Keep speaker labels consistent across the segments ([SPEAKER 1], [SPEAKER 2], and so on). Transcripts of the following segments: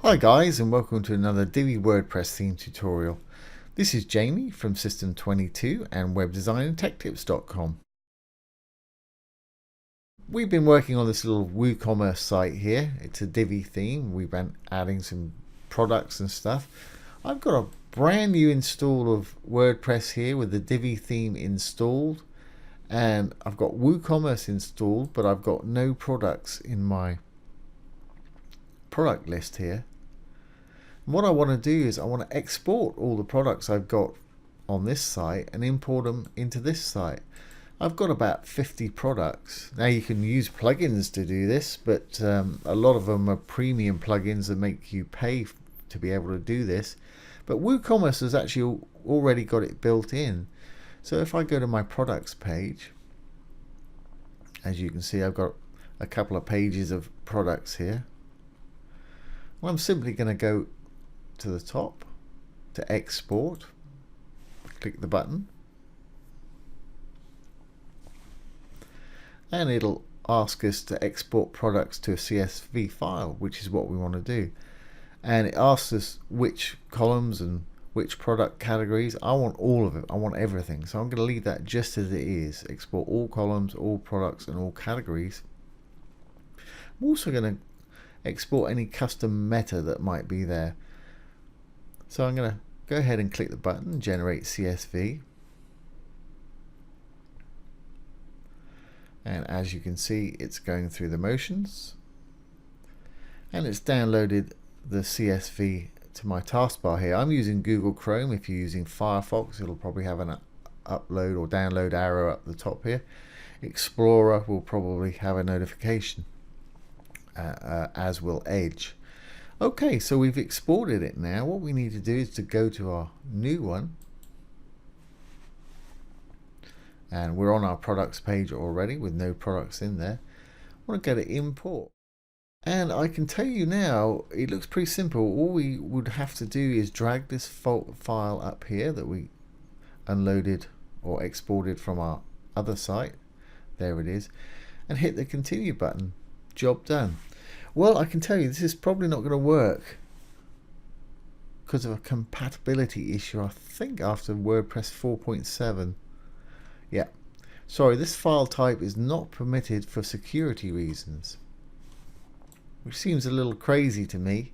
[SPEAKER 1] Hi guys, and welcome to another Divi WordPress theme tutorial. This is Jamie from System22 and webdesignandtechtips.com. We've been working on this little WooCommerce site here. It's a Divi theme. We've been adding some products and stuff. I've got a brand new install of WordPress here with the Divi theme installed, and I've got WooCommerce installed, but I've got no products in my product list here. What I want to do is I want to export all the products I've got on this site and import them into this site. I've got about 50 products. Now you can use plugins to do this, but a lot of them are premium plugins that make you pay to be able to do this. But WooCommerce has actually already got it built in. So if I go to my products page, as you can see, I've got a couple of pages of products here. Well, I'm simply going to go to the top to export, click the button, and it'll ask us to export products to a CSV file, which is what we want to do. And it asks us which columns and which product categories. I want all of it. I want everything. So I'm going to leave that just as it is. Export all columns, all products, and all categories. I'm also going to export any custom meta that might be there. So I'm going to go ahead and click the button, generate CSV. And as you can see, it's going through the motions. And it's downloaded the CSV to my taskbar here. I'm using Google Chrome. If you're using Firefox, it'll probably have an upload or download arrow up the top here. Explorer will probably have a notification, as will Edge. Okay, so we've exported it now. What we need to do is to go to our new one. And we're on our products page already with no products in there. I want to go to import. And I can tell you now, it looks pretty simple. All we would have to do is drag this file up here that we unloaded or exported from our other site. There it is. And hit the continue button. Job done. Well, I can tell you this is probably not going to work because of a compatibility issue, I think, after WordPress 4.7. Yeah, sorry, this file type is not permitted for security reasons, which seems a little crazy to me.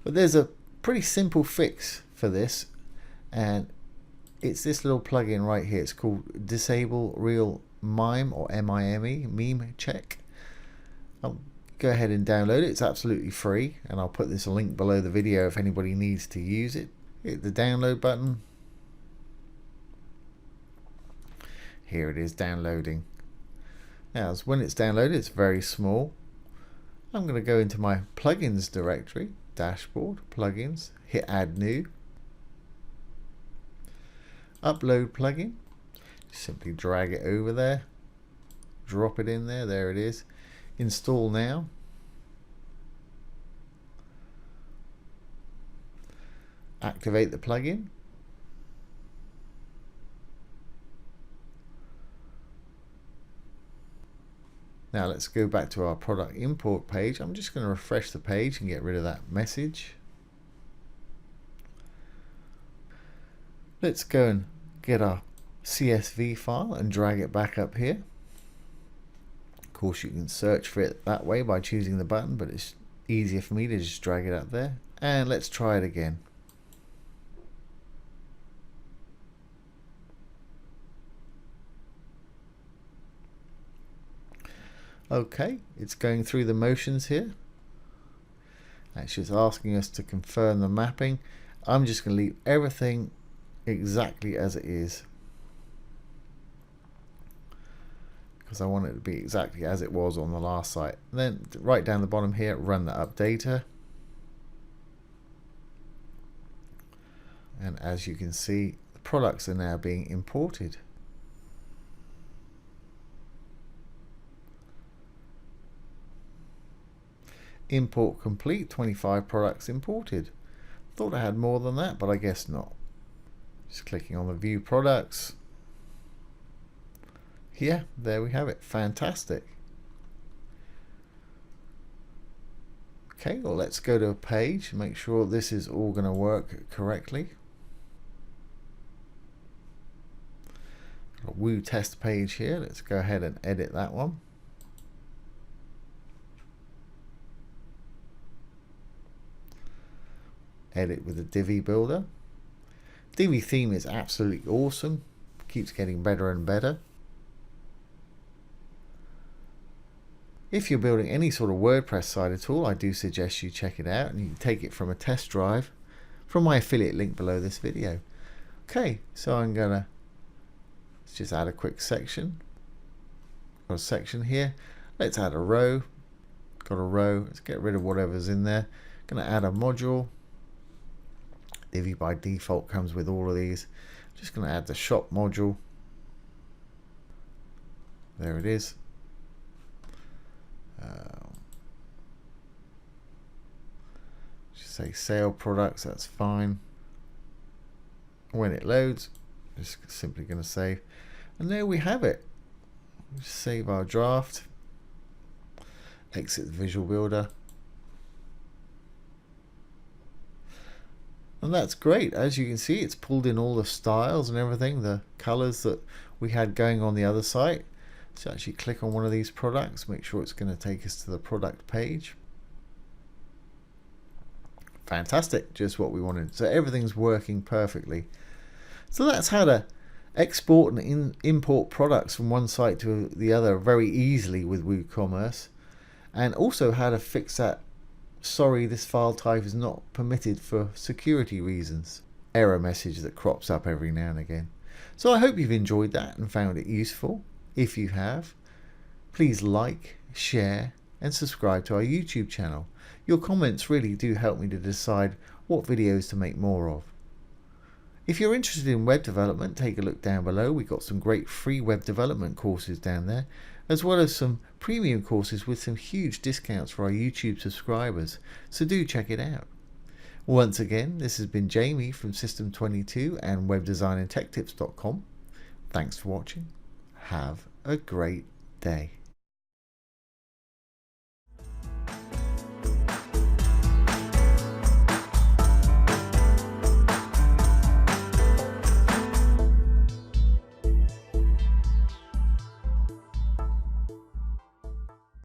[SPEAKER 1] But there's a pretty simple fix for this, and it's this little plugin right here. It's called Disable Real Mime, or MIME, Meme Check. I'll go ahead and download it. It's absolutely free, and I'll put this link below the video if anybody needs to use it. Hit the download button. Here it is downloading. Now, when it's downloaded, it's very small. I'm going to go into my plugins directory, dashboard, plugins, hit add new. Upload plugin. Simply drag it over there, drop it in there. There it is. Install now. Activate the plugin. Now let's go back to our product import page. I'm just going to refresh the page and get rid of that message. Let's go and get our CSV file and drag it back up here. Of course, you can search for it that way by choosing the button, but it's easier for me to just drag it up there. And let's try it again. Okay, it's going through the motions here. It's just asking us to confirm the mapping. I'm just going to leave everything exactly as it is, because I want it to be exactly as it was on the last site. And then right down the bottom here, run the updater. And as you can see, the products are now being imported. Import complete, 25 products imported. Thought I had more than that, but I guess not. Just clicking on the view products. Yeah, there we have it. Fantastic. Okay, well, let's go to a page and make sure this is all going to work correctly. Got a Woo test page here. Let's go ahead and edit that one. Edit with the Divi builder. Divi theme is absolutely awesome. Keeps getting better and better. If you're building any sort of WordPress site at all, I do suggest you check it out, and you can take it from a test drive from my affiliate link below this video. Okay, so I'm gonna just add a quick section. Got a section here. Let's add a row. Got a row. Let's get rid of whatever's in there. Gonna add a module. Divi by default comes with all of these. Just gonna add the shop module. There it is. Just say sale products, that's fine. When it loads, just simply going to save. And there we have it. Just save our draft. Exit the visual builder. And that's great. As you can see, it's pulled in all the styles and everything, the colors that we had going on the other site. So actually click on one of these products, make sure it's going to take us to the product page. Fantastic, just what we wanted. So everything's working perfectly. So that's how to export and import products from one site to the other very easily with WooCommerce, and also how to fix that "sorry, this file type is not permitted for security reasons" error message that crops up every now and again. So I hope you've enjoyed that and found it useful. If you have, please like, share and subscribe to our YouTube channel. Your comments really do help me to decide what videos to make more of. If you're interested in web development, take a look down below. We've got some great free web development courses down there, as well as some premium courses with some huge discounts for our YouTube subscribers, so do check it out. Once again, this has been Jamie from System22 and webdesignandtechtips.com. Thanks for watching. Have a great day.